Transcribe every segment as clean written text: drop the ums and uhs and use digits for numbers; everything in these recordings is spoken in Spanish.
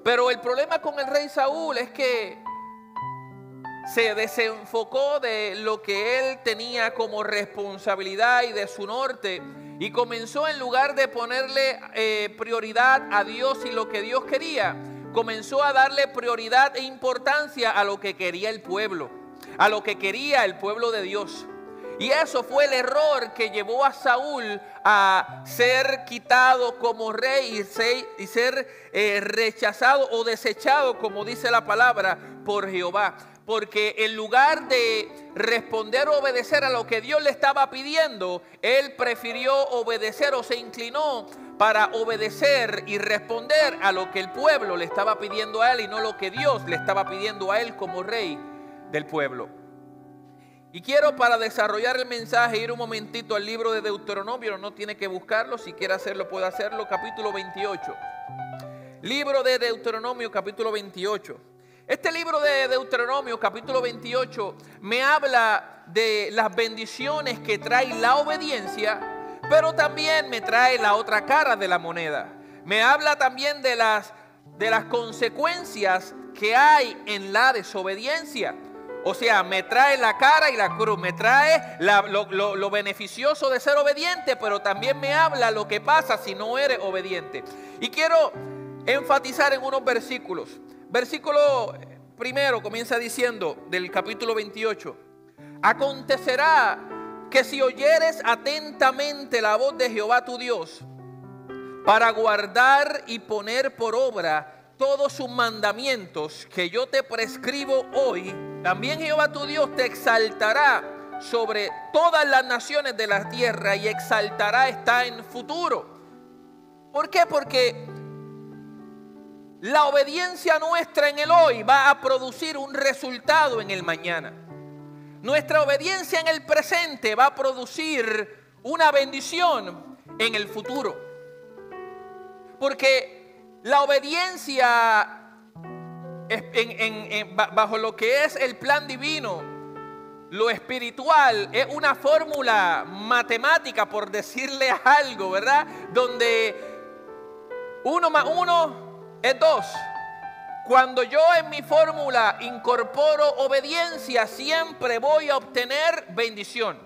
Pero el problema con el rey Saúl es que se desenfocó de lo que él tenía como responsabilidad y de su norte, y comenzó, en lugar de ponerle prioridad a Dios y lo que Dios quería, comenzó a darle prioridad e importancia a lo que quería el pueblo, a lo que quería el pueblo de Dios. Y eso fue el error que llevó a Saúl a ser quitado como rey y ser rechazado o desechado, como dice la palabra, por Jehová. Porque en lugar de responder o obedecer a lo que Dios le estaba pidiendo, él prefirió obedecer o se inclinó para obedecer y responder a lo que el pueblo le estaba pidiendo a él y no lo que Dios le estaba pidiendo a él como rey del pueblo. Y quiero, para desarrollar el mensaje, ir un momentito al libro de Deuteronomio. No tiene que buscarlo, si quiere hacerlo puede hacerlo. Capítulo 28. Libro de Deuteronomio, capítulo 28. Este libro de Deuteronomio, capítulo 28, me habla de las bendiciones que trae la obediencia, pero también me trae la otra cara de la moneda. Me habla también de las consecuencias que hay en la desobediencia. O sea, me trae la cara y la cruz, me trae lo beneficioso de ser obediente, pero también me habla lo que pasa si no eres obediente. Y quiero enfatizar en unos versículos. Versículo primero comienza diciendo, del capítulo 28: acontecerá que si oyeres atentamente la voz de Jehová tu Dios, para guardar y poner por obra todos sus mandamientos que yo te prescribo hoy, también Jehová tu Dios te exaltará sobre todas las naciones de la tierra, y exaltará está en futuro. ¿Por qué? Porque la obediencia nuestra en el hoy va a producir un resultado en el mañana. Nuestra obediencia en el presente va a producir una bendición en el futuro. Porque la obediencia bajo lo que es el plan divino, lo espiritual, es una fórmula matemática, por decirle algo, ¿verdad? Donde 1 más 1 es 2. Cuando yo en mi fórmula incorporo obediencia, siempre voy a obtener bendición.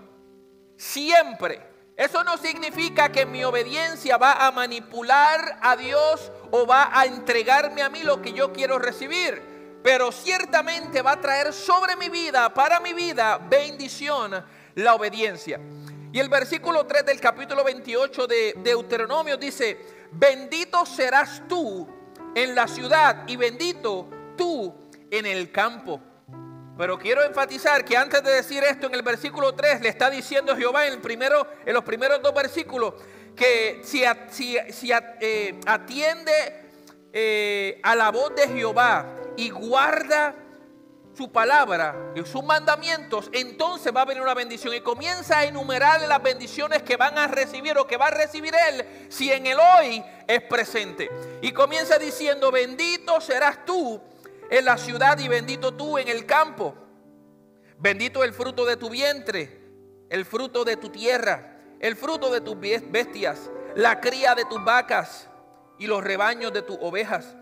Siempre. Eso no significa que mi obediencia va a manipular a Dios o va a entregarme a mí lo que yo quiero recibir, pero ciertamente va a traer sobre mi vida, para mi vida, bendición, la obediencia. Y el versículo 3 del capítulo 28 de Deuteronomio dice: bendito serás tú en la ciudad y bendito tú en el campo. Pero quiero enfatizar que antes de decir esto, en el versículo 3 le está diciendo Jehová en los primeros 2 versículos que si atiende a la voz de Jehová y guarda su palabra y sus mandamientos, entonces va a venir una bendición. Y comienza a enumerar las bendiciones que van a recibir o que va a recibir él si en el hoy es presente. Y comienza diciendo: bendito serás tú en la ciudad y bendito tú en el campo. Bendito el fruto de tu vientre, el fruto de tu tierra, el fruto de tus bestias, la cría de tus vacas y los rebaños de tus ovejas.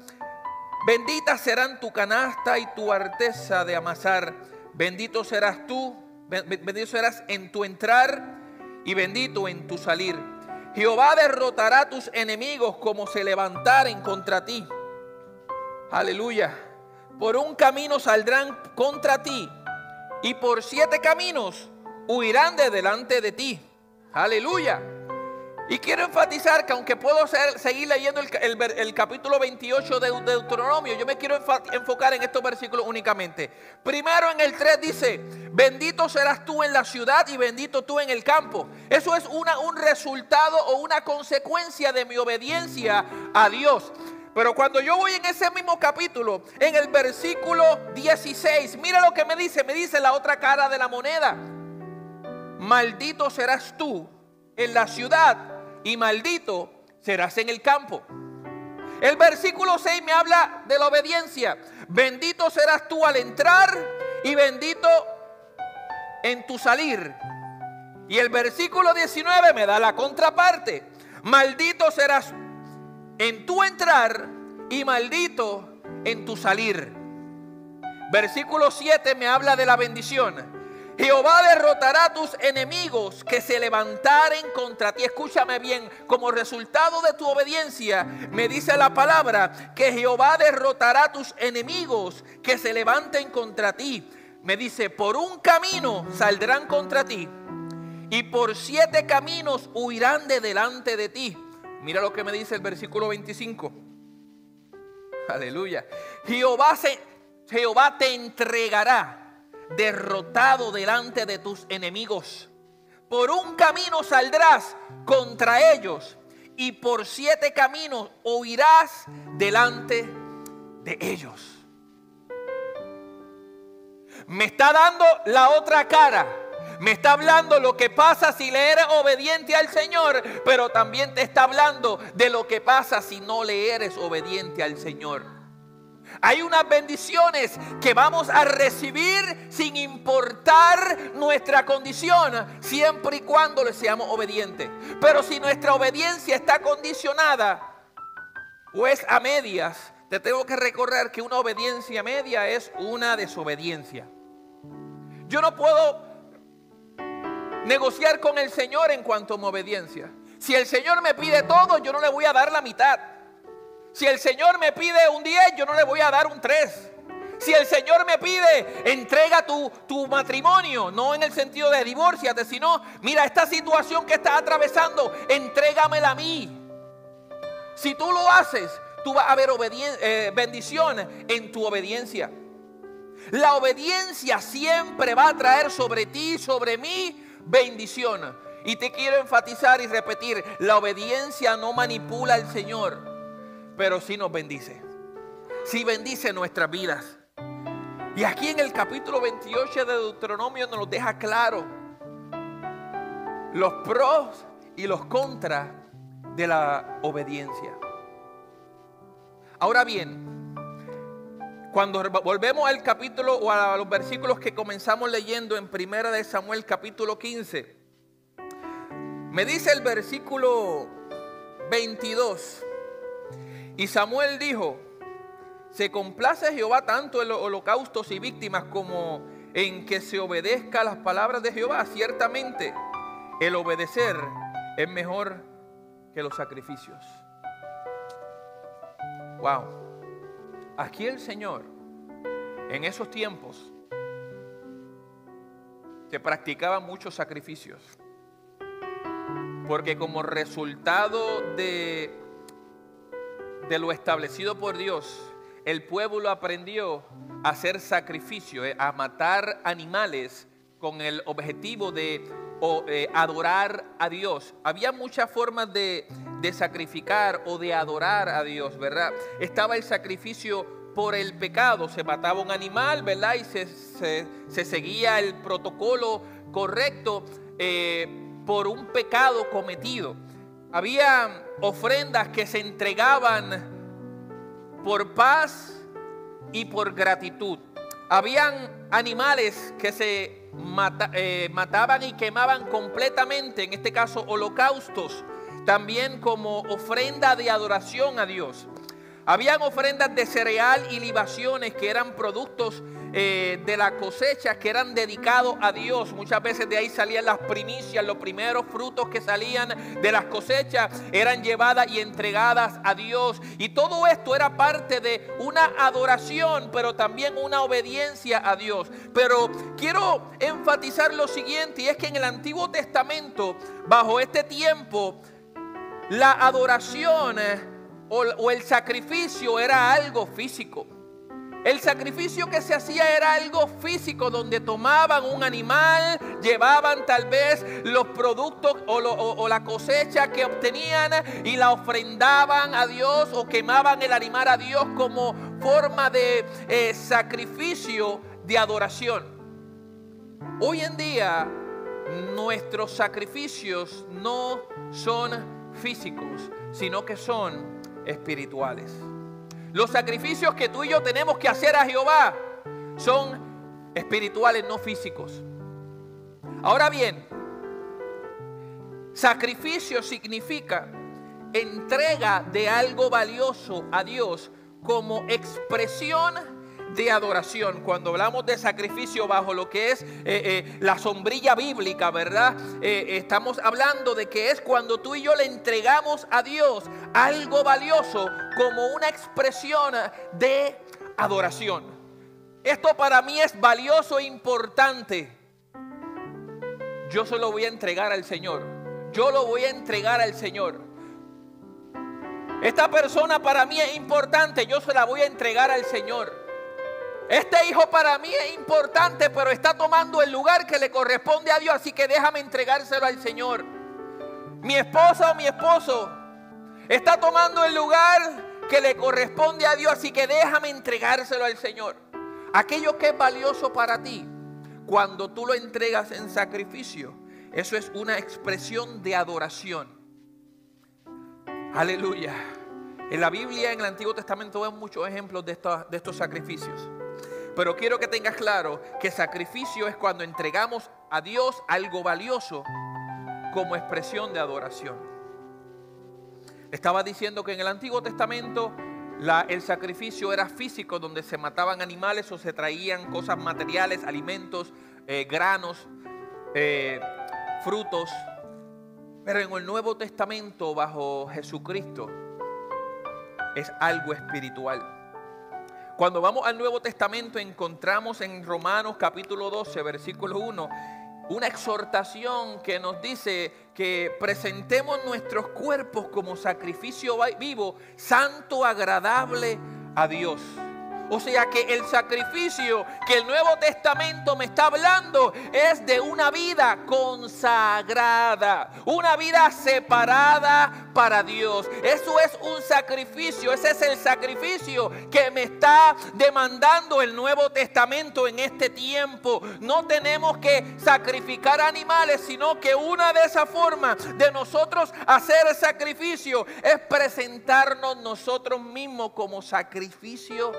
Benditas serán tu canasta y tu arteza de amasar. Bendito serás tú, bendito serás en tu entrar y bendito en tu salir. Jehová derrotará a tus enemigos como se levantaren contra ti. Aleluya. Por un camino saldrán contra ti y por 7 caminos huirán de delante de ti. Aleluya. Y quiero enfatizar que aunque puedo seguir leyendo el capítulo 28 de Deuteronomio, yo me quiero enfocar en estos versículos únicamente. Primero, en el 3 dice: bendito serás tú en la ciudad y bendito tú en el campo. Eso es un resultado o una consecuencia de mi obediencia a Dios. Pero cuando yo voy en ese mismo capítulo, en el versículo 16, mira lo que me dice la otra cara de la moneda: maldito serás tú en la ciudad y maldito serás en el campo. El versículo 6 me habla de la obediencia: bendito serás tú al entrar y bendito en tu salir. Y el versículo 19 me da la contraparte: maldito serás en tu entrar y maldito en tu salir. Versículo 7 me habla de la bendición. Jehová derrotará a tus enemigos que se levantaren contra ti. Escúchame bien, como resultado de tu obediencia, me dice la palabra que Jehová derrotará a tus enemigos que se levanten contra ti. Me dice, por un camino saldrán contra ti y por 7 caminos huirán de delante de ti. Mira lo que me dice el versículo 25. Aleluya. Jehová te entregará derrotado delante de tus enemigos. Por un camino saldrás contra ellos y por 7 caminos huirás delante de ellos. Me está dando la otra cara. Me está hablando lo que pasa si le eres obediente al Señor, pero también te está hablando de lo que pasa si no le eres obediente al Señor. Hay unas bendiciones que vamos a recibir sin importar nuestra condición, siempre y cuando le seamos obedientes. Pero si nuestra obediencia está condicionada o es a medias, te tengo que recordar que una obediencia media es una desobediencia. Yo no puedo negociar con el Señor en cuanto a mi obediencia. Si el Señor me pide todo, yo no le voy a dar la mitad. Si el Señor me pide un 10, yo no le voy a dar un 3. Si el Señor me pide, entrega tu matrimonio, no en el sentido de divórciate, sino, mira, esta situación que estás atravesando, entrégamela a mí. Si tú lo haces, tú vas a ver bendición en tu obediencia. La obediencia siempre va a traer sobre ti, sobre mí, bendición. Y te quiero enfatizar y repetir, la obediencia no manipula al Señor, pero sí nos bendice. Sí bendice nuestras vidas. Y aquí en el capítulo 28 de Deuteronomio nos lo deja claro los pros y los contras de la obediencia. Ahora bien, cuando volvemos al capítulo o a los versículos que comenzamos leyendo en 1 de Samuel capítulo 15, me dice el versículo 22: y Samuel dijo, se complace Jehová tanto en los holocaustos y víctimas como en que se obedezca las palabras de Jehová. Ciertamente el obedecer es mejor que los sacrificios. Wow. Aquí el Señor, en esos tiempos, se practicaban muchos sacrificios. Porque como resultado de lo establecido por Dios, el pueblo aprendió a hacer sacrificio, a matar animales con el objetivo de adorar a Dios. Había muchas formas de sacrificar o de adorar a Dios, ¿verdad? Estaba el sacrificio por el pecado, se mataba un animal, ¿verdad? Y se seguía el protocolo correcto por un pecado cometido. Había ofrendas que se entregaban por paz y por gratitud. Habían animales que se mataban y quemaban completamente, en este caso holocaustos, también como ofrenda de adoración a Dios. Habían ofrendas de cereal y libaciones que eran productos de la cosecha, que eran dedicados a Dios. Muchas veces de ahí salían las primicias, los primeros frutos que salían de las cosechas eran llevadas y entregadas a Dios. Y todo esto era parte de una adoración, pero también una obediencia a Dios. Pero quiero enfatizar lo siguiente, y es que en el Antiguo Testamento, bajo este tiempo, la adoración o el sacrificio era algo físico. El sacrificio que se hacía era algo físico, donde tomaban un animal, llevaban tal vez los productos o la cosecha que obtenían y la ofrendaban a Dios, o quemaban el animal a Dios como forma de sacrificio de adoración. Hoy en día nuestros sacrificios no son físicos, sino que son espirituales. Los sacrificios que tú y yo tenemos que hacer a Jehová son espirituales, no físicos. Ahora bien, sacrificio significa entrega de algo valioso a Dios como expresión de adoración. Cuando hablamos de sacrificio bajo lo que es la sombrilla bíblica, ¿verdad? Estamos hablando de que es cuando tú y yo le entregamos a Dios algo valioso como una expresión de adoración. Esto para mí es valioso e importante. Yo se lo voy a entregar al Señor. Yo lo voy a entregar al Señor. Esta persona para mí es importante. Yo se la voy a entregar al Señor. Este hijo para mí es importante, pero está tomando el lugar que le corresponde a Dios. Así que déjame entregárselo al Señor. Mi esposa o mi esposo está tomando el lugar que le corresponde a Dios. Así que déjame entregárselo al Señor. Aquello que es valioso para ti, cuando tú lo entregas en sacrificio, eso es una expresión de adoración. Aleluya. En la Biblia, en el Antiguo Testamento, vemos muchos ejemplos de estos sacrificios. Pero quiero que tengas claro que sacrificio es cuando entregamos a Dios algo valioso como expresión de adoración. Estaba diciendo que en el Antiguo Testamento el sacrificio era físico, donde se mataban animales o se traían cosas materiales, alimentos, granos, frutos. Pero en el Nuevo Testamento, bajo Jesucristo, es algo espiritual. Cuando vamos al Nuevo Testamento, encontramos en Romanos capítulo 12, versículo 1, una exhortación que nos dice que presentemos nuestros cuerpos como sacrificio vivo, santo, agradable a Dios. O sea que el sacrificio que el Nuevo Testamento me está hablando es de una vida consagrada, una vida separada para Dios. Eso es un sacrificio, ese es el sacrificio que me está demandando el Nuevo Testamento en este tiempo. No tenemos que sacrificar animales, sino que una de esas formas de nosotros hacer el sacrificio es presentarnos nosotros mismos como sacrificio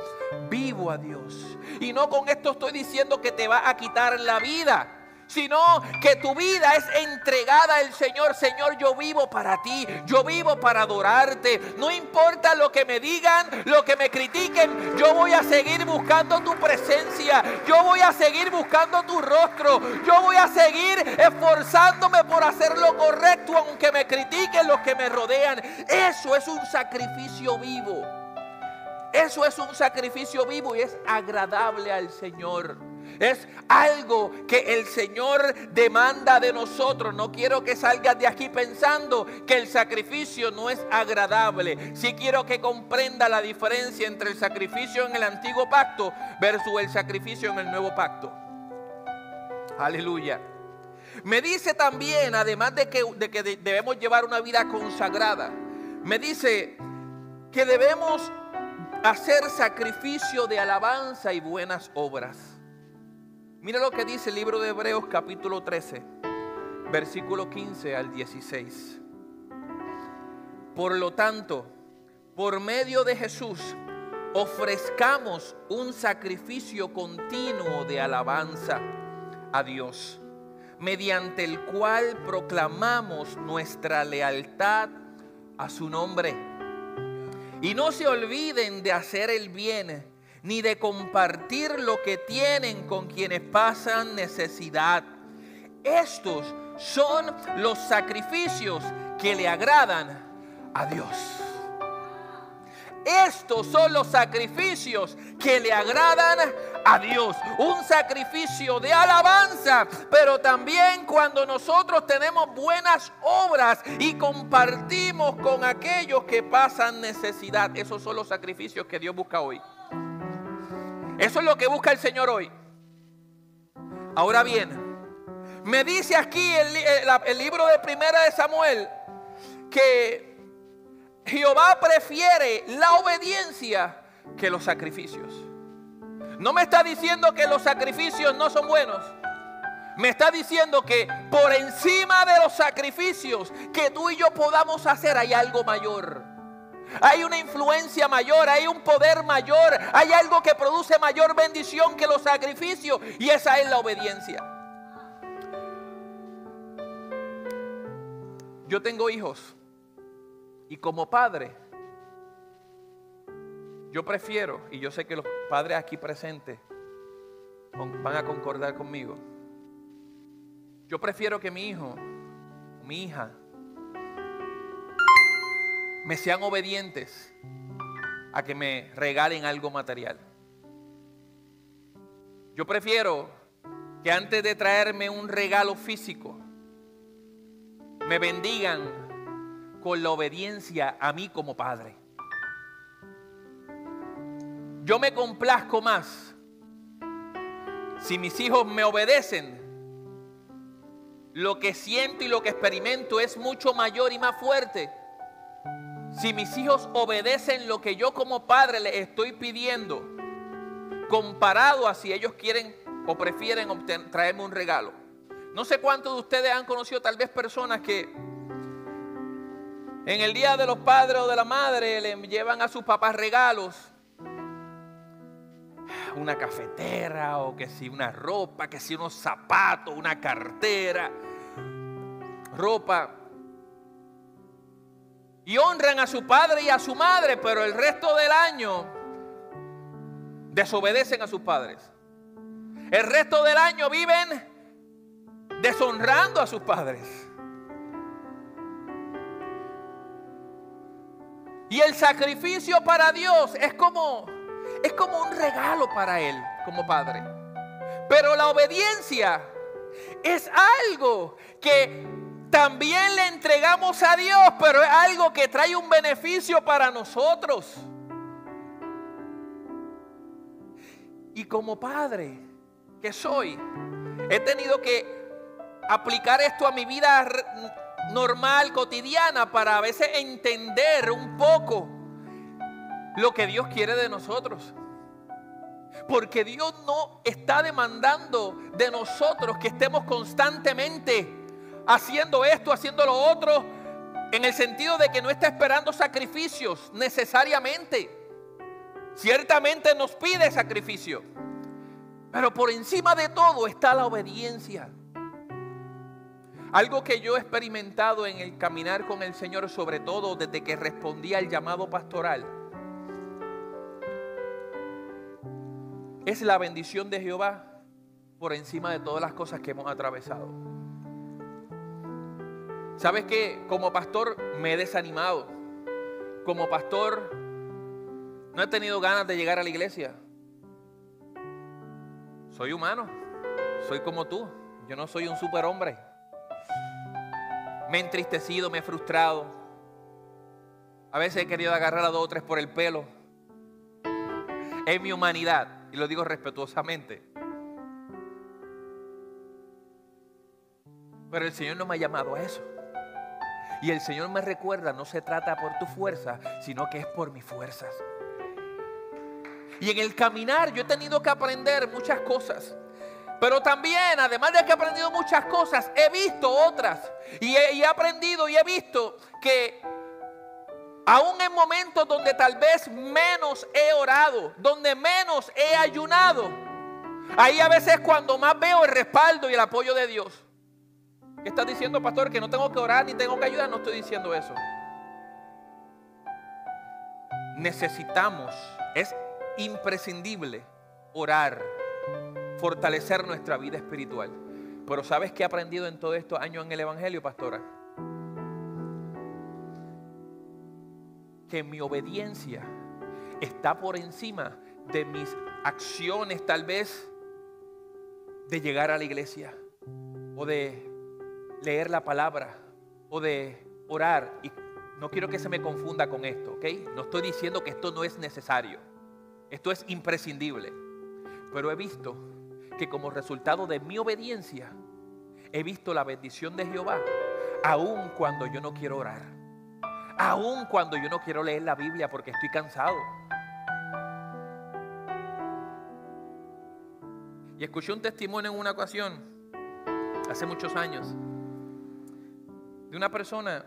vivo a Dios. Y no con esto estoy diciendo que te va a quitar la vida, sino que tu vida es entregada al Señor. Señor, yo vivo para ti, yo vivo para adorarte. No importa lo que me digan, lo que me critiquen, yo voy a seguir buscando tu presencia, yo voy a seguir buscando tu rostro, yo voy a seguir esforzándome por hacer lo correcto, aunque me critiquen los que me rodean. Eso es un sacrificio vivo. Eso es un sacrificio vivo y es agradable al Señor. Es algo que el Señor demanda de nosotros. No quiero que salgas de aquí pensando que el sacrificio no es agradable. Sí quiero que comprenda la diferencia entre el sacrificio en el antiguo pacto versus el sacrificio en el nuevo pacto. Aleluya. Me dice también, además de que debemos llevar una vida consagrada, me dice que debemos hacer sacrificio de alabanza y buenas obras. Mira lo que dice el libro de Hebreos capítulo 13, versículo 15 al 16. Por lo tanto, por medio de Jesús, ofrezcamos un sacrificio continuo de alabanza a Dios, mediante el cual proclamamos nuestra lealtad a su nombre. Y no se olviden de hacer el bien, ni de compartir lo que tienen con quienes pasan necesidad. Estos son los sacrificios que le agradan a Dios. Estos son los sacrificios que le agradan a Dios. Un sacrificio de alabanza, pero también cuando nosotros tenemos buenas obras y compartimos con aquellos que pasan necesidad. Esos son los sacrificios que Dios busca hoy. Eso es lo que busca el Señor hoy. Ahora bien, me dice aquí el libro de Primera de Samuel que Jehová prefiere la obediencia que los sacrificios. No me está diciendo que los sacrificios no son buenos. Me está diciendo que por encima de los sacrificios que tú y yo podamos hacer hay algo mayor. Hay una influencia mayor, hay un poder mayor, hay algo que produce mayor bendición que los sacrificios, y esa es la obediencia. Yo tengo hijos. Y como padre, Yo prefiero, y yo sé que los padres aquí presentes van a concordar conmigo, yo prefiero que mi hijo, mi hija, me sean obedientes a que me regalen algo material. Yo prefiero que antes de traerme un regalo físico, me bendigan con la obediencia a mí como padre. Yo me complazco más si mis hijos me obedecen. Lo que siento y lo que experimento es mucho mayor y más fuerte si mis hijos obedecen lo que yo como padre les estoy pidiendo, comparado a si ellos quieren o prefieren traerme un regalo. No sé cuántos de ustedes han conocido tal vez personas que en el día de los padres o de la madre le llevan a sus papás regalos, una cafetera o que si una ropa, que si unos zapatos, una cartera, ropa. Y honran a su padre y a su madre, pero el resto del año desobedecen a sus padres. El resto del año viven deshonrando a sus padres. Y el sacrificio para Dios es como un regalo para Él como padre. Pero la obediencia es algo que también le entregamos a Dios, pero es algo que trae un beneficio para nosotros. Y como padre que soy, he tenido que aplicar esto a mi vida normal, cotidiana, para a veces entender un poco lo que Dios quiere de nosotros. Porque Dios no está demandando de nosotros que estemos constantemente haciendo esto, haciendo lo otro, en el sentido de que no está esperando sacrificios necesariamente. Ciertamente nos pide sacrificio, pero por encima de todo está la obediencia. Algo que yo he experimentado en el caminar con el Señor, sobre todo desde que respondí al llamado pastoral, es la bendición de Jehová por encima de todas las cosas que hemos atravesado. ¿Sabes qué? Como pastor me he desanimado. Como pastor no he tenido ganas de llegar a la iglesia. Soy humano, soy como tú. Yo no soy un superhombre. Me he entristecido, me he frustrado. A veces he querido agarrar a 2 o 3 por el pelo. Es mi humanidad, y lo digo respetuosamente. Pero el Señor no me ha llamado a eso. Y el Señor me recuerda, no se trata por tu fuerza, sino que es por mis fuerzas. Y en el caminar yo he tenido que aprender muchas cosas. Pero también, además de que he aprendido muchas cosas, he visto otras. Y he aprendido y he visto que aún en momentos donde tal vez menos he orado, donde menos he ayunado, ahí a veces cuando más veo el respaldo y el apoyo de Dios. ¿Qué estás diciendo, pastor? ¿Que no tengo que orar ni tengo que ayudar? No estoy diciendo eso. Necesitamos, es imprescindible orar, fortalecer nuestra vida espiritual. Pero ¿sabes qué he aprendido en todos estos años en el Evangelio, pastora? Que mi obediencia está por encima de mis acciones, tal vez de llegar a la iglesia o de leer la palabra o de orar. Y no quiero que se me confunda con esto, ¿ok? No estoy diciendo que esto no es necesario. Esto es imprescindible. Pero he visto que como resultado de mi obediencia, he visto la bendición de Jehová, aun cuando yo no quiero orar, aun cuando yo no quiero leer la Biblia porque estoy cansado. Y escuché un testimonio en una ocasión, hace muchos años, de una persona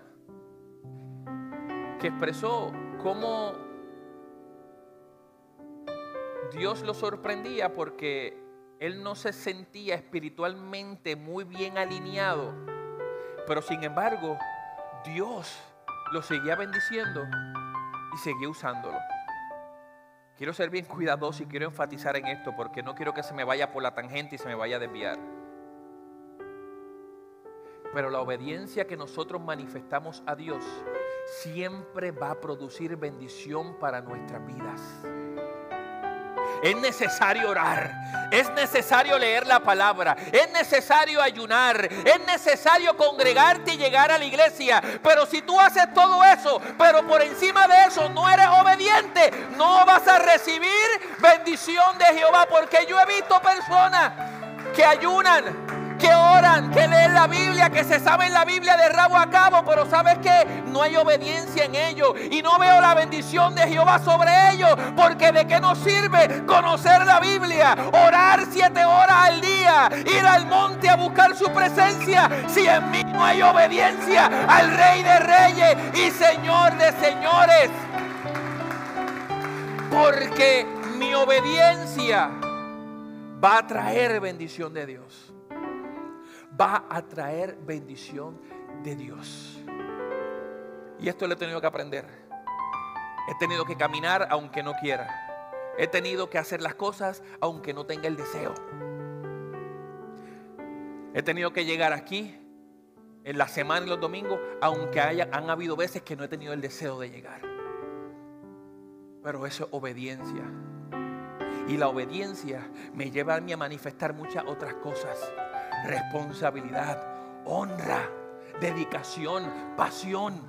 que expresó cómo Dios lo sorprendía porque él no se sentía espiritualmente muy bien alineado, pero sin embargo Dios lo seguía bendiciendo y seguía usándolo. quiero ser bien cuidadoso y quiero enfatizar en esto porque no quiero que se me vaya por la tangente y se me vaya a desviar. Pero la obediencia que nosotros manifestamos a Dios siempre va a producir bendición para nuestras vidas. Es necesario orar, es necesario leer la palabra, es necesario ayunar, es necesario congregarte y llegar a la iglesia. Pero si tú haces todo eso, pero por encima de eso no eres obediente, no vas a recibir bendición de Jehová. Porque yo he visto personas que ayunan, que oran, que leen la Biblia, que se saben la Biblia de rabo a cabo, pero ¿sabes qué? No hay obediencia en ellos y no veo la bendición de Jehová sobre ellos. Porque ¿de qué nos sirve conocer la Biblia, orar 7 horas al día, ir al monte a buscar su presencia, si en mí no hay obediencia al Rey de Reyes y Señor de Señores? Porque mi obediencia va a traer bendición de Dios. Va a traer bendición de Dios. Y esto lo he tenido que aprender. He tenido que caminar aunque no quiera. He tenido que hacer las cosas aunque no tenga el deseo. He tenido que llegar aquí en la semana y los domingos, aunque han habido veces que no he tenido el deseo de llegar. Pero eso es obediencia. Y la obediencia me lleva a mí a manifestar muchas otras cosas. Responsabilidad, honra, dedicación, pasión.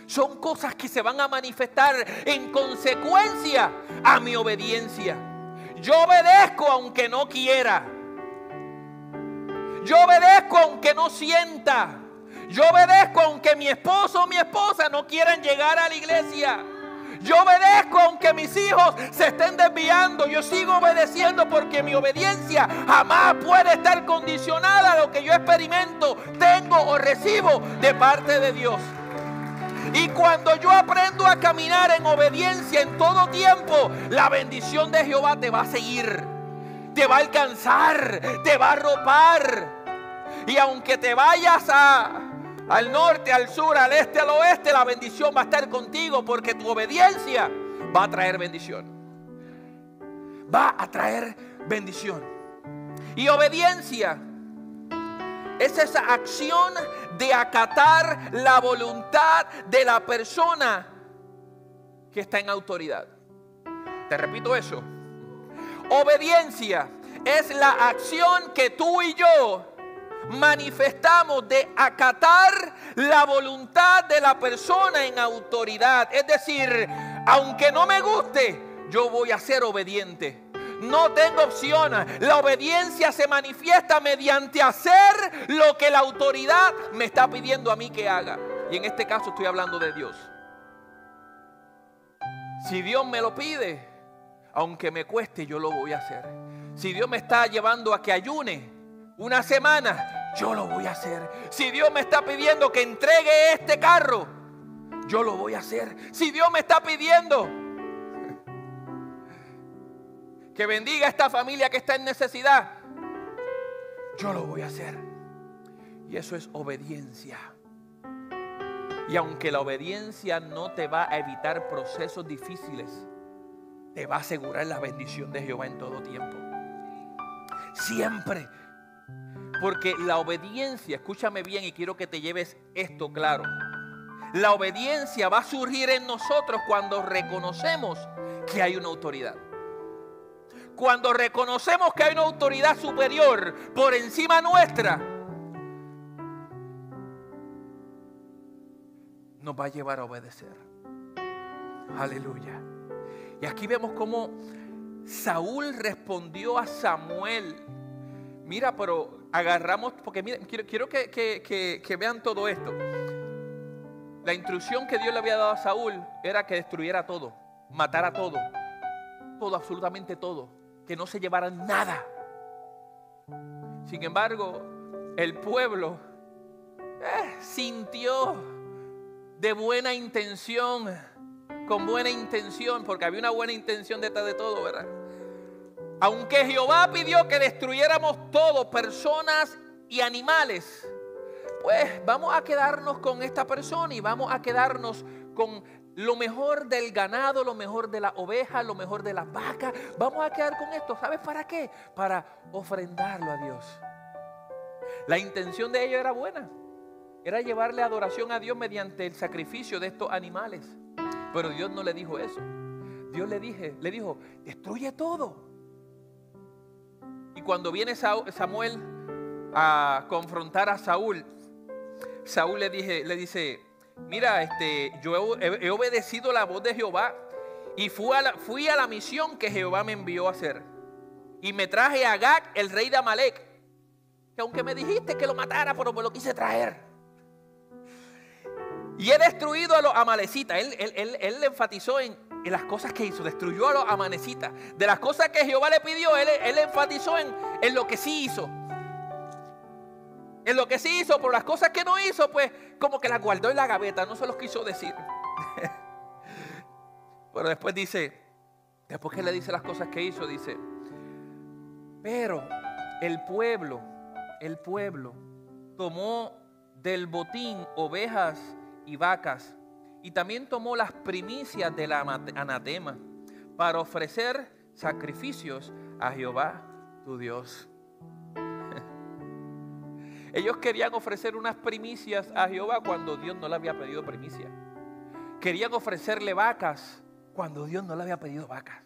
Son cosas que se van a manifestar en consecuencia a mi obediencia. Yo obedezco aunque no quiera. Yo obedezco aunque no sienta. Yo obedezco aunque mi esposo o mi esposa no quieran llegar a la iglesia. Yo obedezco aunque mis hijos se estén desviando. Yo sigo obedeciendo porque mi obediencia jamás puede estar condicionada a lo que yo experimento, tengo o recibo de parte de Dios. Y cuando yo aprendo a caminar en obediencia en todo tiempo, la bendición de Jehová te va a seguir, te va a alcanzar, te va a arropar. Y aunque te vayas al norte, al sur, al este, al oeste, la bendición va a estar contigo, porque tu obediencia va a traer bendición. Va a traer bendición. Y obediencia es esa acción de acatar la voluntad de la persona que está en autoridad. Te repito eso. Obediencia es la acción que tú y yo manifestamos de acatar la voluntad de la persona en autoridad. Es decir, aunque no me guste, yo voy a ser obediente. No tengo opción. La obediencia se manifiesta mediante hacer lo que la autoridad me está pidiendo a mí que haga. Y en este caso estoy hablando de Dios. Si Dios me lo pide, aunque me cueste, yo lo voy a hacer. Si Dios me está llevando a que ayune una semana, yo lo voy a hacer. Si Dios me está pidiendo que entregue este carro, yo lo voy a hacer. Si Dios me está pidiendo que bendiga a esta familia que está en necesidad, yo lo voy a hacer. Y eso es obediencia. Y aunque la obediencia no te va a evitar procesos difíciles, te va a asegurar la bendición de Jehová en todo tiempo. Siempre. Porque la obediencia, escúchame bien y quiero que te lleves esto claro. La obediencia va a surgir en nosotros cuando reconocemos que hay una autoridad. Cuando reconocemos que hay una autoridad superior por encima nuestra, nos va a llevar a obedecer. Aleluya. Y aquí vemos cómo Saúl respondió a Samuel. Mira, pero agarramos, porque mira, quiero que vean todo esto. La instrucción que Dios le había dado a Saúl era que destruyera todo, matara todo, absolutamente todo, que no se llevaran nada. Sin embargo, el pueblo sintió de buena intención, con buena intención, porque había una buena intención detrás de todo, ¿verdad? Aunque Jehová pidió que destruyéramos todo, personas y animales, pues vamos a quedarnos con esta persona y vamos a quedarnos con lo mejor del ganado, lo mejor de las ovejas, lo mejor de las vacas. Vamos a quedar con esto. ¿Sabes para qué? Para ofrendarlo a Dios. La intención de ellos era buena. Era llevarle adoración a Dios mediante el sacrificio de estos animales. Pero Dios no le dijo eso. Dios le dijo, destruye todo. Y cuando viene Samuel a confrontar a Saúl, Saúl le dice, mira, yo he obedecido la voz de Jehová y fui a la misión que Jehová me envió a hacer. Y me traje a Agag, el rey de Amalek, que aunque me dijiste que lo matara, pero me lo quise traer. Y he destruido a los amalecitas. Él enfatizó en las cosas que hizo. Destruyó a los amalecitas. De las cosas que Jehová le pidió, él enfatizó en lo que sí hizo. En lo que sí hizo, pero las cosas que no hizo, pues como que las guardó en la gaveta. No se los quiso decir. Pero después dice, después que le dice las cosas que hizo, dice, pero el pueblo tomó del botín ovejas y vacas, y también tomó las primicias del anatema para ofrecer sacrificios a Jehová tu Dios. Ellos querían ofrecer unas primicias a Jehová cuando Dios no le había pedido primicia. Querían ofrecerle vacas cuando Dios no le había pedido vacas.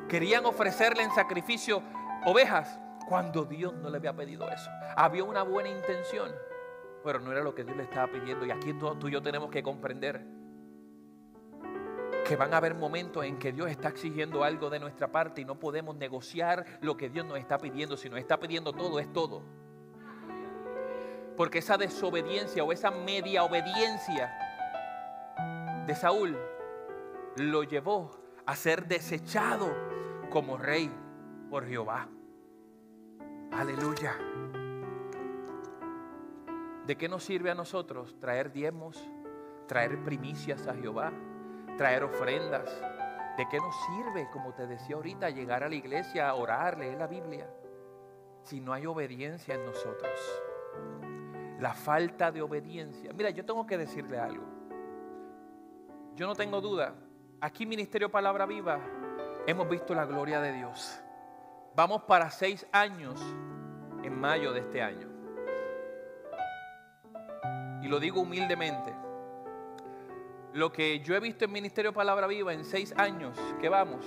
Querían ofrecerle en sacrificio ovejas cuando Dios no le había pedido eso. Había una buena intención, pero no era lo que Dios le estaba pidiendo. Y aquí tú y yo tenemos que comprender que van a haber momentos en que Dios está exigiendo algo de nuestra parte y no podemos negociar lo que Dios nos está pidiendo. Si nos está pidiendo todo, es todo. Porque esa desobediencia o esa media obediencia de Saúl lo llevó a ser desechado como rey por Jehová. Aleluya. ¿De qué nos sirve a nosotros traer diezmos, traer primicias a Jehová, traer ofrendas? ¿De qué nos sirve, como te decía ahorita, llegar a la iglesia, a orar, leer la Biblia, si no hay obediencia en nosotros? La falta de obediencia. Mira, yo tengo que decirle algo. Yo no tengo duda. Aquí Ministerio Palabra Viva hemos visto la gloria de Dios. Vamos para 6 años en mayo de este año. Y lo digo humildemente. Lo que yo he visto en Ministerio Palabra Viva en 6 años que vamos,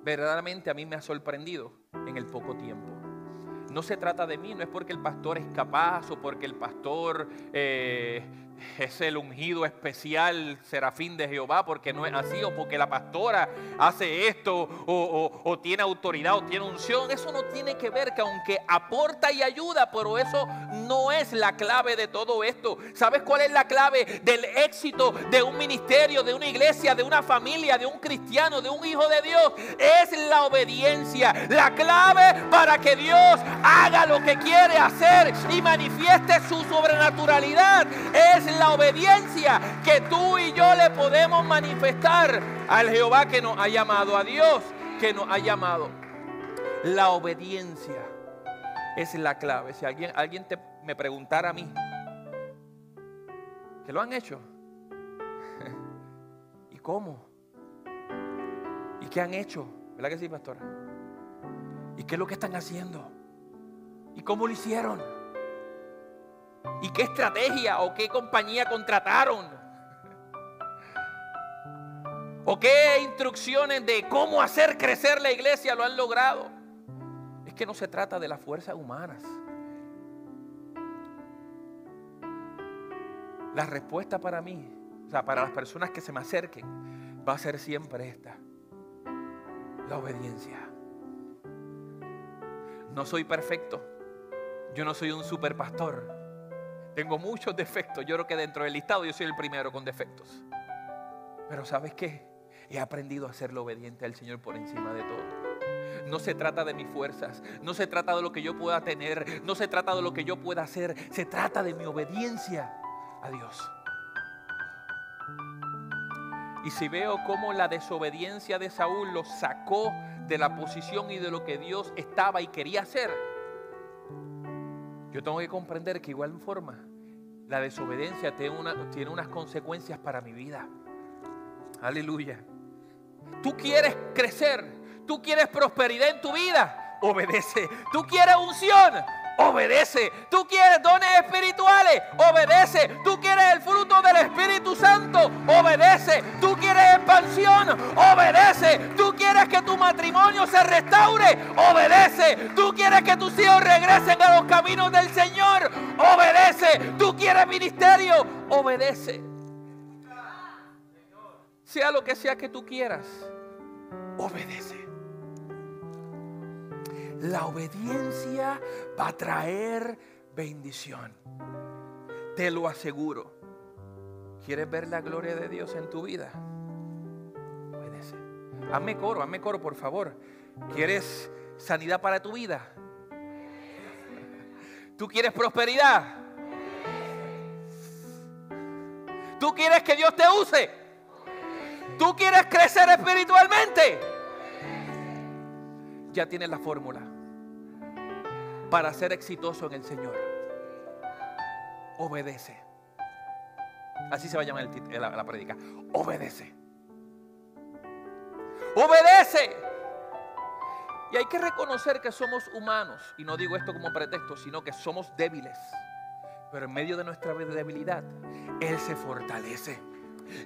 verdaderamente a mí me ha sorprendido en el poco tiempo. No se trata de mí, no es porque el pastor es capaz o porque el pastor es el ungido especial serafín de Jehová, porque no es así, o porque la pastora hace esto o tiene autoridad o tiene unción. Eso no tiene que ver, que aunque aporta y ayuda, pero eso no es la clave de todo esto. ¿Sabes cuál es la clave del éxito de un ministerio, de una iglesia, de una familia, de un cristiano, de un hijo de Dios? Es la obediencia. La clave para que Dios haga lo que quiere hacer y manifieste su sobrenaturalidad es la obediencia que tú y yo le podemos manifestar al Jehová que nos ha llamado, a Dios que nos ha llamado. La obediencia es la clave. Si alguien me preguntara a mí, ¿que lo han hecho? ¿Y cómo? ¿Y qué han hecho? ¿Verdad que sí, pastora? ¿Y qué es lo que están haciendo? ¿Y cómo lo hicieron? ¿Y qué estrategia o qué compañía contrataron? ¿O qué instrucciones de cómo hacer crecer la iglesia lo han logrado? Es que no se trata de las fuerzas humanas. La respuesta para mí, o sea, para las personas que se me acerquen, va a ser siempre esta: la obediencia. No soy perfecto. Yo no soy un super pastor. Tengo muchos defectos. Yo creo que dentro del listado yo soy el primero con defectos. Pero ¿sabes qué? He aprendido a serle obediente al Señor por encima de todo. No se trata de mis fuerzas. No se trata de lo que yo pueda tener. No se trata de lo que yo pueda hacer. Se trata de mi obediencia a Dios. Y si veo cómo la desobediencia de Saúl lo sacó de la posición y de lo que Dios estaba y quería hacer, yo tengo que comprender que igual forma La desobediencia tiene unas consecuencias para mi vida. Aleluya. Tú quieres crecer, tú quieres prosperidad en tu vida, obedece. Tú quieres unción, obedece. Tú quieres dones espirituales, obedece. Tú quieres el fruto del Espíritu Santo, obedece. Tú quieres expansión, obedece. Tú quieres que tu matrimonio se restaure, obedece. Tú quieres que tus hijos regresen a los caminos del Señor, obedece. Tú quieres ministerio, obedece. Sea lo que sea que tú quieras, obedece. La obediencia va a traer bendición. Te lo aseguro. ¿Quieres ver la gloria de Dios en tu vida? Obedece. Hazme coro, por favor. ¿Quieres sanidad para tu vida? ¿Tú quieres prosperidad? ¿Tú quieres que Dios te use? ¿Tú quieres crecer espiritualmente? Ya tienes la fórmula para ser exitoso en el Señor. Obedece. Así se va a llamar la prédica. Obedece. Obedece. Y hay que reconocer que somos humanos. Y no digo esto como pretexto, sino que somos débiles. Pero en medio de nuestra debilidad, Él se fortalece.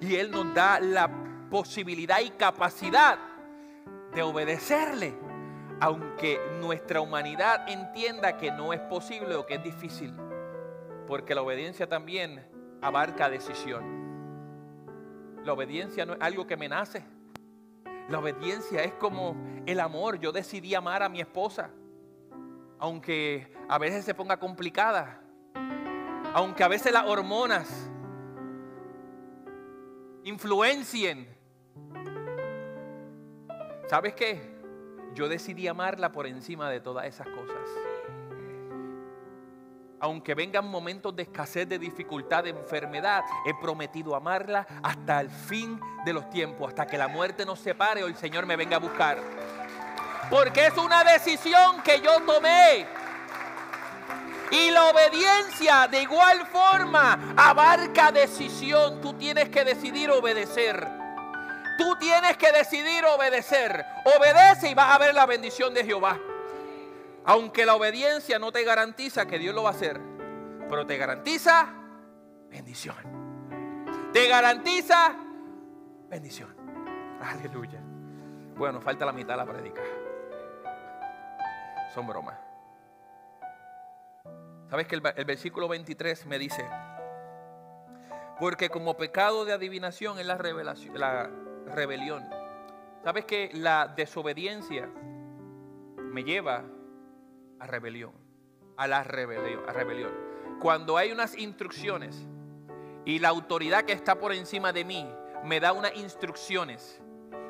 Y Él nos da la posibilidad y capacidad de obedecerle, aunque nuestra humanidad entienda que no es posible o que es difícil, porque la obediencia también abarca decisión. La obediencia no es algo que me nace. La obediencia es como el amor. Yo decidí amar a mi esposa, aunque a veces se ponga complicada, aunque a veces las hormonas influencien. ¿Sabes qué? Yo decidí amarla por encima de todas esas cosas. Aunque vengan momentos de escasez, de dificultad, de enfermedad, he prometido amarla hasta el fin de los tiempos, hasta que la muerte nos separe o el Señor me venga a buscar. Porque es una decisión que yo tomé. Y la obediencia de igual forma abarca decisión. Tú tienes que decidir obedecer. Tú tienes que decidir obedecer. Obedece y vas a ver la bendición de Jehová. Aunque la obediencia no te garantiza que Dios lo va a hacer, pero te garantiza bendición. Te garantiza bendición. Aleluya. Bueno, falta la mitad de la prédica. Son bromas. ¿Sabes que el versículo 23 me dice? Porque como pecado de adivinación es la rebelión. ¿Sabes que la desobediencia me lleva a rebelión? A la rebelión. Cuando hay unas instrucciones y la autoridad que está por encima de mí me da unas instrucciones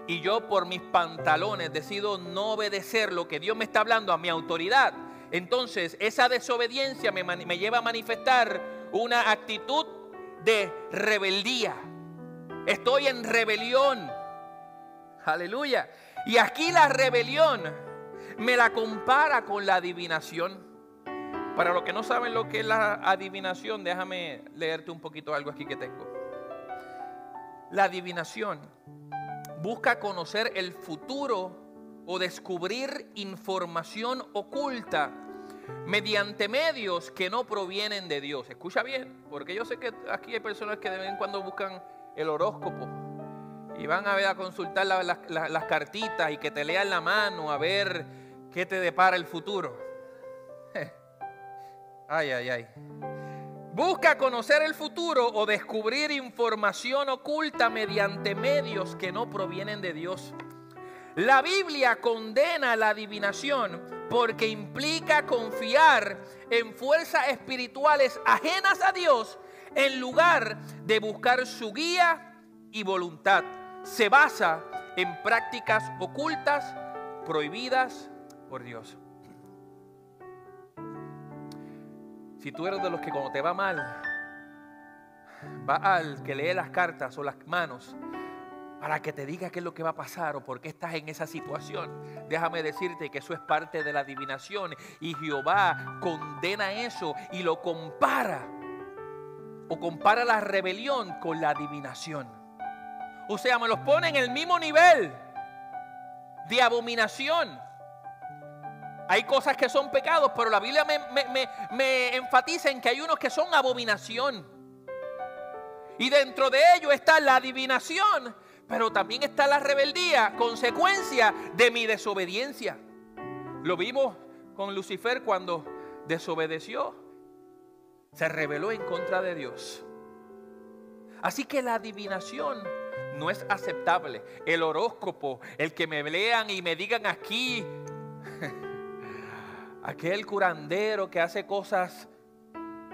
y yo por mis pantalones decido no obedecer lo que Dios me está hablando a mi autoridad, entonces esa desobediencia me lleva a manifestar una actitud de rebeldía. Estoy en rebelión. Aleluya. Y aquí la rebelión me la compara con la adivinación. Para los que no saben lo que es la adivinación, déjame leerte un poquito algo aquí que tengo. La adivinación busca conocer el futuro o descubrir información oculta mediante medios que no provienen de Dios. Escucha bien, porque yo sé que aquí hay personas que de vez en cuando buscan el horóscopo y van a ver a consultar las cartitas y que te lean la mano a ver qué te depara el futuro. Ay, ay, ay. Busca conocer el futuro o descubrir información oculta mediante medios que no provienen de Dios. La Biblia condena la adivinación porque implica confiar en fuerzas espirituales ajenas a Dios en lugar de buscar su guía y voluntad. Se basa en prácticas ocultas prohibidas por Dios. Si tú eres de los que cuando te va mal, va al que lee las cartas o las manos para que te diga qué es lo que va a pasar o por qué estás en esa situación, déjame decirte que eso es parte de la adivinación y Jehová condena eso y lo compara o compara la rebelión con la adivinación. O sea, me los pone en el mismo nivel de abominación. Hay cosas que son pecados, pero la Biblia me enfatiza en que hay unos que son abominación. Y dentro de ello está la adivinación, pero también está la rebeldía, consecuencia de mi desobediencia. Lo vimos con Lucifer cuando desobedeció, se rebeló en contra de Dios. Así que la adivinación no es aceptable. El horóscopo, el que me lean y me digan aquí, aquel curandero que hace cosas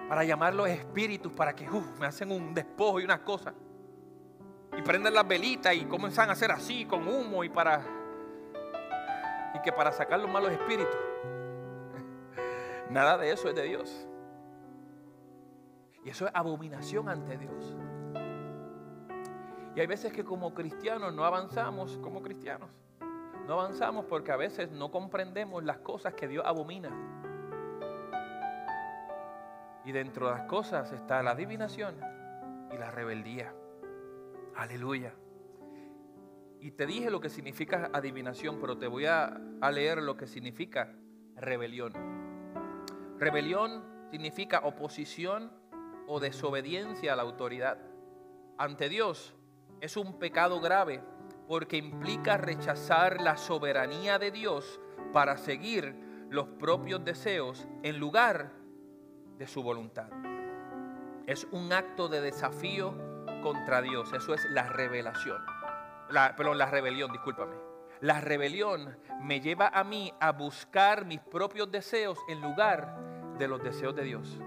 para llamar los espíritus, para que me hacen un despojo y unas cosas. Y prenden las velitas y comienzan a hacer así con humo y que para sacar los malos espíritus. Nada de eso es de Dios. Y eso es abominación ante Dios. Y hay veces que como cristianos no avanzamos como cristianos. No avanzamos porque a veces no comprendemos las cosas que Dios abomina. Y dentro de las cosas está la adivinación y la rebeldía. Aleluya. Y te dije lo que significa adivinación, pero te voy a leer lo que significa rebelión. Rebelión significa oposición o desobediencia a la autoridad. Ante Dios es un pecado grave porque implica rechazar la soberanía de Dios para seguir los propios deseos en lugar de su voluntad. Es un acto de desafío contra Dios. Eso es la rebelión. La rebelión me lleva a mí a buscar mis propios deseos en lugar de los deseos de Dios.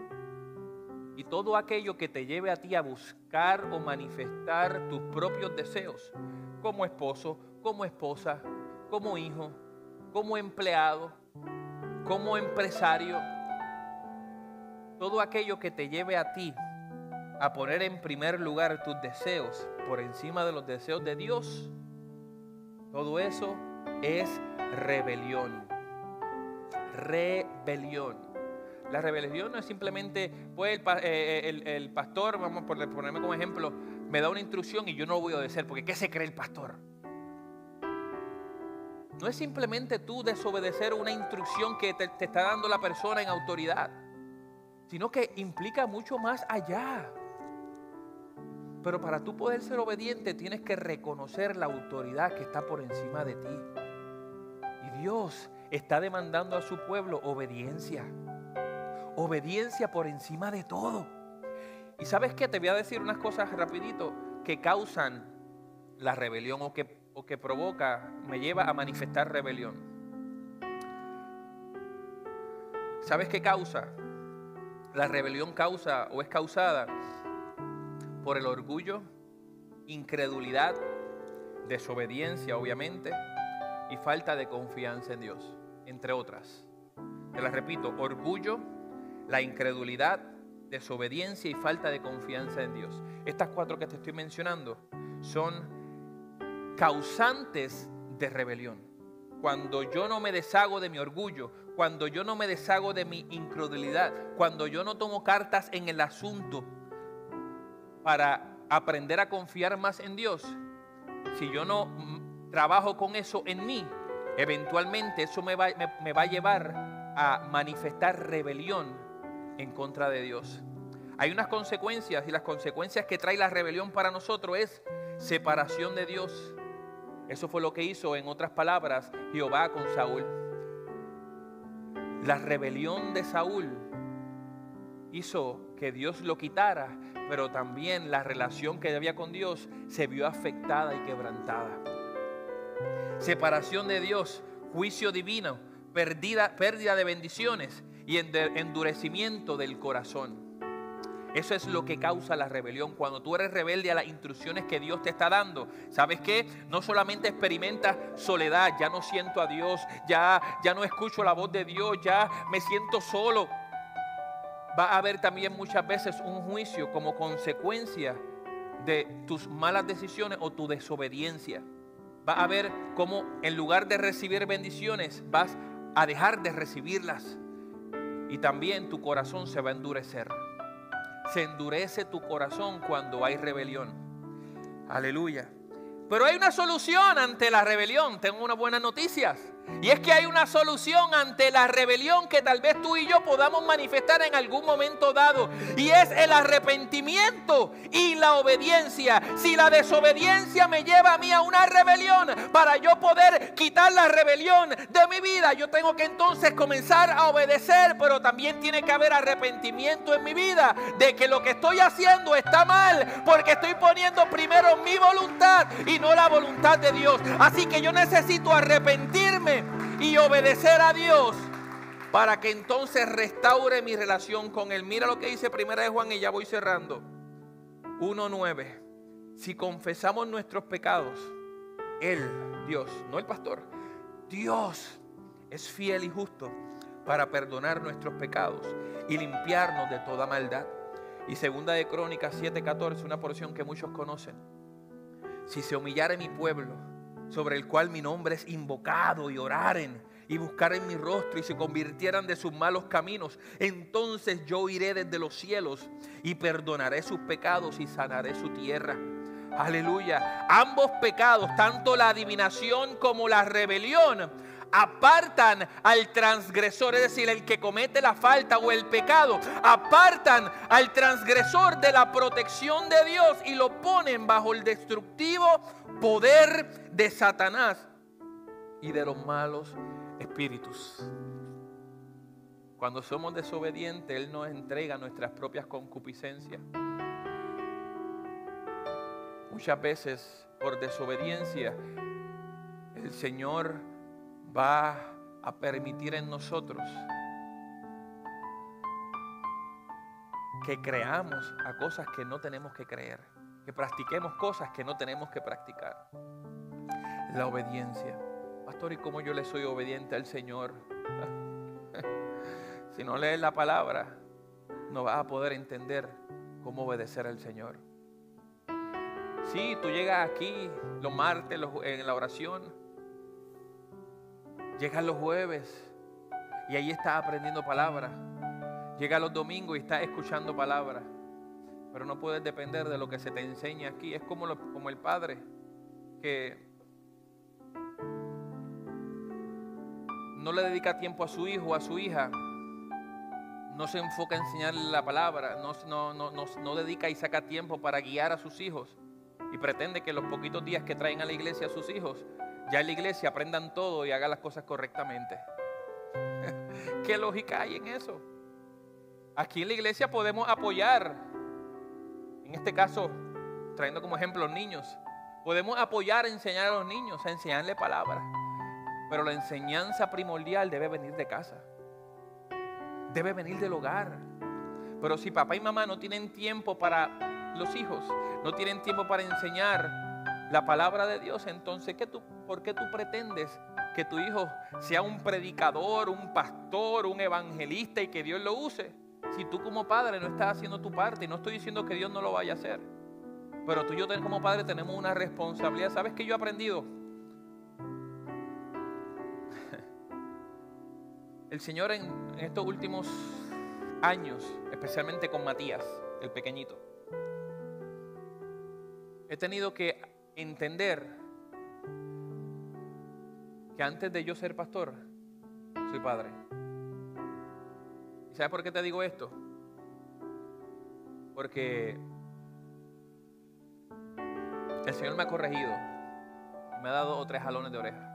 Y todo aquello que te lleve a ti a buscar o manifestar tus propios deseos, como esposo, como esposa, como hijo, como empleado, como empresario, todo aquello que te lleve a ti a poner en primer lugar tus deseos por encima de los deseos de Dios, todo eso es rebelión. Rebelión. La rebelión no es simplemente, pues el pastor, vamos a ponerme como ejemplo, me da una instrucción y yo no lo voy a obedecer porque ¿qué se cree el pastor? No es simplemente tú desobedecer una instrucción que te está dando la persona en autoridad, sino que implica mucho más allá. Pero para tú poder ser obediente tienes que reconocer la autoridad que está por encima de ti. Y Dios está demandando a su pueblo obediencia. Obediencia por encima de todo. Y ¿sabes qué? Te voy a decir unas cosas rapidito que causan la rebelión o que provoca, me lleva a manifestar rebelión. ¿Sabes qué causa? La rebelión causa o es causada por el orgullo, incredulidad, desobediencia obviamente y falta de confianza en Dios, entre otras. Te las repito: orgullo, la incredulidad, desobediencia y falta de confianza en Dios. Estas cuatro que te estoy mencionando son causantes de rebelión. Cuando yo no me deshago de mi orgullo, cuando yo no me deshago de mi incredulidad, cuando yo no tomo cartas en el asunto para aprender a confiar más en Dios, si yo no trabajo con eso en mí, eventualmente eso me va a llevar a manifestar rebelión en contra de Dios. Hay unas consecuencias y las consecuencias que trae la rebelión para nosotros es separación de Dios. Eso fue lo que hizo, en otras palabras, Jehová con Saúl. La rebelión de Saúl hizo que Dios lo quitara, pero también la relación que había con Dios se vio afectada y quebrantada. Separación de Dios, juicio divino, pérdida de bendiciones y endurecimiento del corazón. Eso es lo que causa la rebelión. Cuando tú eres rebelde a las instrucciones que Dios te está dando, ¿sabes qué? No solamente experimentas soledad, ya no siento a Dios, ya no escucho la voz de Dios, ya me siento solo. Va a haber también muchas veces un juicio como consecuencia de tus malas decisiones o tu desobediencia. Va a haber como en lugar de recibir bendiciones, vas a dejar de recibirlas. Y también tu corazón se va a endurecer. se endurece tu corazón cuando hay rebelión. Aleluya. Pero hay una solución ante la rebelión. Tengo unas buenas noticias. Y es que hay una solución ante la rebelión que tal vez tú y yo podamos manifestar en algún momento dado. Y es el arrepentimiento y la obediencia. Si la desobediencia me lleva a mí a una rebelión, para yo poder quitar la rebelión de mi vida, yo tengo que entonces comenzar a obedecer. Pero también tiene que haber arrepentimiento en mi vida de que lo que estoy haciendo está mal, porque estoy poniendo primero mi voluntad y no la voluntad de Dios. Así que yo necesito arrepentirme y obedecer a Dios para que entonces restaure mi relación con Él. Mira lo que dice 1 de Juan, y ya voy cerrando. 1:9. Si confesamos nuestros pecados, Él, Dios, no el pastor, Dios es fiel y justo para perdonar nuestros pecados y limpiarnos de toda maldad. Y 2 de Crónicas 7:14, una porción que muchos conocen. Si se humillare mi pueblo, sobre el cual mi nombre es invocado, y oraren y buscaren mi rostro y se convirtieran de sus malos caminos, entonces yo iré desde los cielos y perdonaré sus pecados y sanaré su tierra. Aleluya. Ambos pecados, tanto la adivinación como la rebelión, apartan al transgresor, es decir, el que comete la falta o el pecado, apartan al transgresor de la protección de Dios y lo ponen bajo el destructivo poder de Satanás y de los malos espíritus. Cuando somos desobedientes, Él nos entrega nuestras propias concupiscencias. Muchas veces, por desobediencia, el Señor va a permitir en nosotros que creamos a cosas que no tenemos que creer, que practiquemos cosas que no tenemos que practicar. La obediencia. Pastor, ¿y cómo yo le soy obediente al Señor? Si no lees la palabra, no vas a poder entender cómo obedecer al Señor. Sí, tú llegas aquí los martes en la oración, llegas los jueves y ahí estás aprendiendo palabra. Llegas los domingos y estás escuchando palabra. Pero no puedes depender de lo que se te enseña aquí. Es como el padre que no le dedica tiempo a su hijo o a su hija. No se enfoca en enseñarle la palabra. No dedica y saca tiempo para guiar a sus hijos. Y pretende que los poquitos días que traen a la iglesia a sus hijos, ya en la iglesia aprendan todo y hagan las cosas correctamente. ¿Qué lógica hay en eso? Aquí en la iglesia podemos apoyar, en este caso, trayendo como ejemplo los niños, podemos apoyar a enseñar a los niños, a enseñarle palabras. Pero la enseñanza primordial debe venir de casa, debe venir del hogar. Pero si papá y mamá no tienen tiempo para los hijos, no tienen tiempo para enseñar la palabra de Dios, entonces ¿por qué tú pretendes que tu hijo sea un predicador, un pastor, un evangelista y que Dios lo use? Si tú como padre no estás haciendo tu parte, y no estoy diciendo que Dios no lo vaya a hacer, pero tú y yo como padre tenemos una responsabilidad. ¿Sabes qué yo he aprendido? El Señor en estos últimos años, especialmente con Matías, el pequeñito, he tenido que entender que antes de yo ser pastor, soy padre. ¿Y sabes por qué te digo esto? Porque el Señor me ha corregido y me ha dado 2 o 3 jalones de oreja.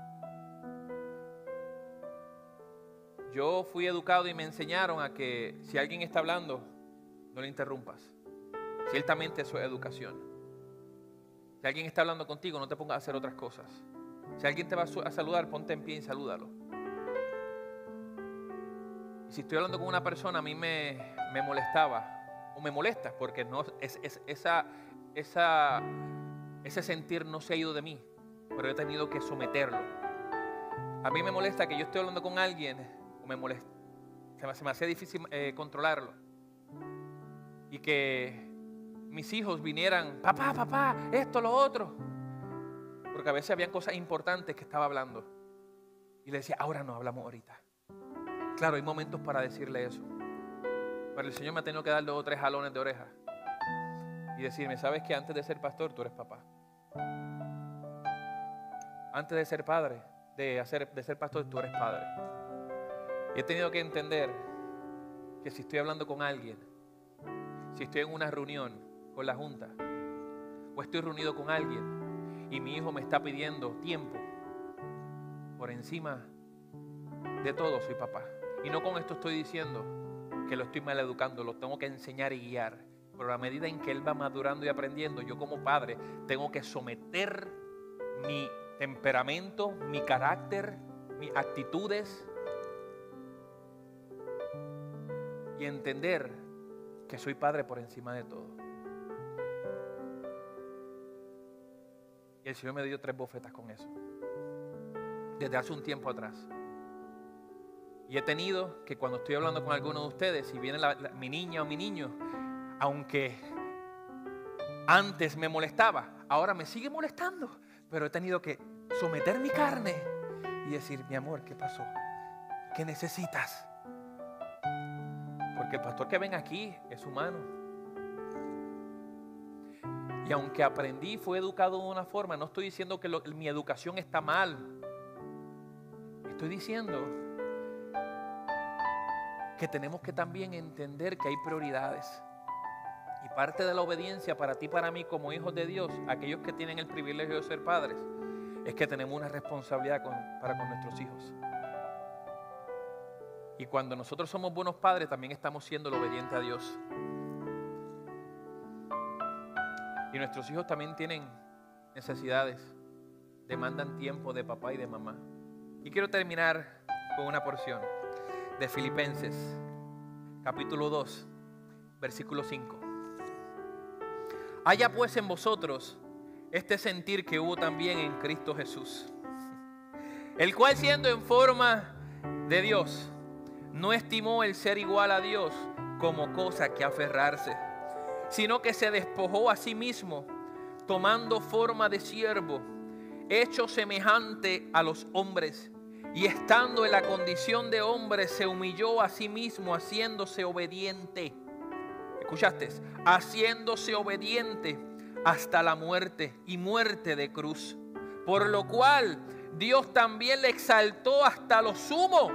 Yo fui educado y me enseñaron a que si alguien está hablando, no le interrumpas. Ciertamente eso es educación. Si alguien está hablando contigo, no te pongas a hacer otras cosas. Si alguien te va a saludar, ponte en pie y salúdalo. Y si estoy hablando con una persona, a mí me molestaba, o me molesta, porque no, ese sentir no se ha ido de mí, pero he tenido que someterlo. A mí me molesta que yo esté hablando con alguien, o me molesta, se me hace difícil controlarlo. Y que mis hijos vinieran, papá, esto, lo otro. Porque a veces habían cosas importantes que estaba hablando. Y le decía, ahora no, hablamos ahorita. Claro, hay momentos para decirle eso. Pero el Señor me ha tenido que dar 2 o 3 jalones de oreja y decirme, ¿sabes que antes de ser pastor tú eres papá? Antes de ser padre, de ser pastor, tú eres padre. Y he tenido que entender que si estoy hablando con alguien, si estoy en una reunión con la junta, o estoy reunido con alguien y mi hijo me está pidiendo tiempo, por encima de todo soy papá. Y no con esto estoy diciendo que lo estoy mal educando, lo tengo que enseñar y guiar. Pero a medida en que él va madurando y aprendiendo, yo como padre tengo que someter mi temperamento, mi carácter, mis actitudes y entender que soy padre por encima de todo. Y el Señor me dio 3 bofetas con eso desde hace un tiempo atrás. Y he tenido que cuando estoy hablando con alguno de ustedes, si viene mi niña o mi niño, aunque antes me molestaba, ahora me sigue molestando, pero he tenido que someter mi carne y decir, mi amor, ¿qué pasó? ¿Qué necesitas? Porque el pastor que ven aquí es humano. Y aunque aprendí, fue educado de una forma, no estoy diciendo que mi educación está mal. Estoy diciendo que tenemos que también entender que hay prioridades. Y parte de la obediencia para ti y para mí como hijos de Dios, aquellos que tienen el privilegio de ser padres, es que tenemos una responsabilidad para con nuestros hijos. Y cuando nosotros somos buenos padres, también estamos siendo obedientes a Dios. Y nuestros hijos también tienen necesidades, demandan tiempo de papá y de mamá. Y quiero terminar con una porción de Filipenses, capítulo 2, versículo 5. Haya pues en vosotros este sentir que hubo también en Cristo Jesús, el cual siendo en forma de Dios, no estimó el ser igual a Dios como cosa que aferrarse, sino que se despojó a sí mismo, tomando forma de siervo, hecho semejante a los hombres, y estando en la condición de hombre, se humilló a sí mismo, haciéndose obediente. ¿Escuchaste? Haciéndose obediente hasta la muerte, y muerte de cruz. Por lo cual Dios también le exaltó hasta lo sumo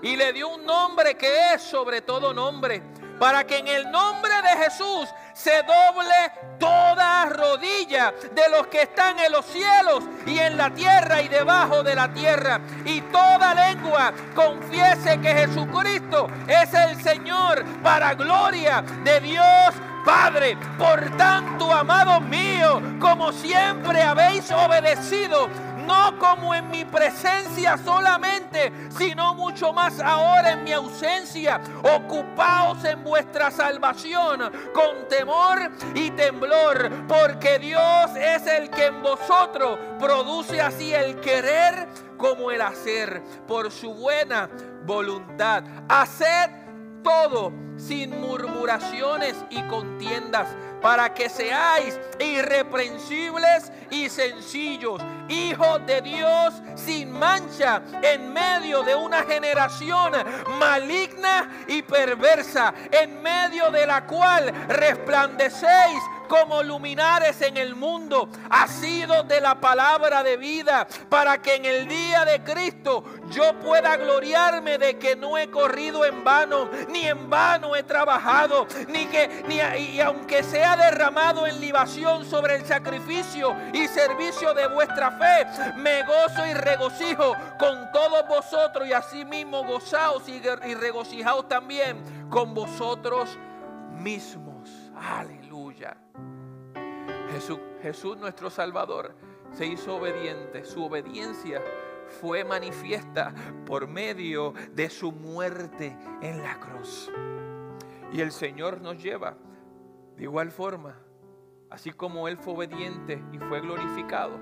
y le dio un nombre que es sobre todo nombre, para que en el nombre de Jesús se doble toda rodilla de los que están en los cielos y en la tierra y debajo de la tierra, y toda lengua confiese que Jesucristo es el Señor, para gloria de Dios Padre. Por tanto, amados míos, como siempre habéis obedecido, no como en mi presencia solamente, sino mucho más ahora en mi ausencia, ocupaos en vuestra salvación con temor y temblor, porque Dios es el que en vosotros produce así el querer como el hacer, por su buena voluntad. Haced todo sin murmuraciones y contiendas, para que seáis irreprensibles y sencillos, hijos de Dios sin mancha, en medio de una generación maligna y perversa, en medio de la cual resplandecéis como luminares en el mundo, asidos de la palabra de vida, para que en el día de Cristo yo pueda gloriarme de que no he corrido en vano, ni en vano he trabajado, y aunque sea derramado en libación sobre el sacrificio y servicio de vuestra fe, me gozo y regocijo con todos vosotros, y asimismo gozaos y regocijaos también con vosotros mismos. Aleluya. Jesús nuestro Salvador se hizo obediente. Su obediencia fue manifiesta por medio de su muerte en la cruz. Y el Señor nos lleva de igual forma, así como Él fue obediente y fue glorificado,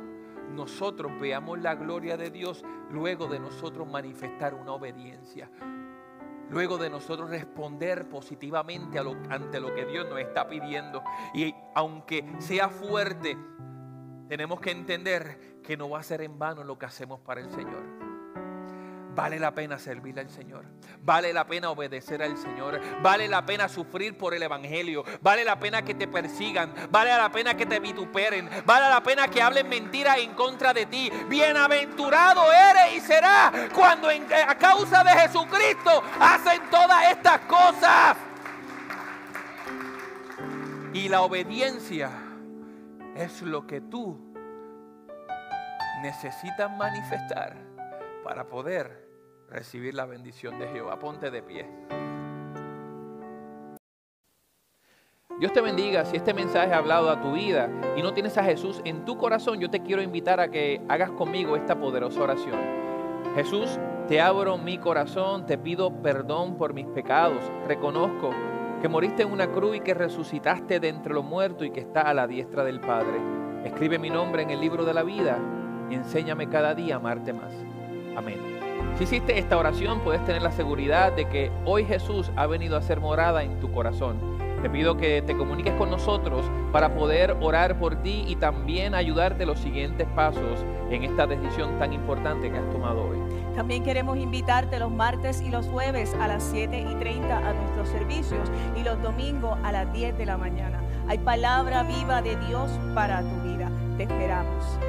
nosotros veamos la gloria de Dios luego de nosotros manifestar una obediencia, luego de nosotros responder positivamente ante lo que Dios nos está pidiendo. Y aunque sea fuerte, tenemos que entender que no va a ser en vano lo que hacemos para el Señor. Vale la pena servirle al Señor. Vale la pena obedecer al Señor. Vale la pena sufrir por el Evangelio. Vale la pena que te persigan. Vale la pena que te vituperen. Vale la pena que hablen mentiras en contra de ti. Bienaventurado eres y serás cuando a causa de Jesucristo hacen todas estas cosas. Y la obediencia es lo que tú necesitas manifestar para poder recibir la bendición de Jehová. Ponte de pie. Dios te bendiga. Si este mensaje ha hablado a tu vida y no tienes a Jesús en tu corazón, yo te quiero invitar a que hagas conmigo esta poderosa oración. Jesús, te abro mi corazón, te pido perdón por mis pecados. Reconozco que moriste en una cruz y que resucitaste de entre los muertos y que estás a la diestra del Padre. Escribe mi nombre en el libro de la vida y enséñame cada día a amarte más. Amén. Si hiciste esta oración, puedes tener la seguridad de que hoy Jesús ha venido a hacer morada en tu corazón. Te pido que te comuniques con nosotros para poder orar por ti y también ayudarte los siguientes pasos en esta decisión tan importante que has tomado hoy. También queremos invitarte los martes y los jueves a las 7:30 a nuestros servicios y los domingos a las 10 de la mañana. Hay palabra viva de Dios para tu vida. Te esperamos.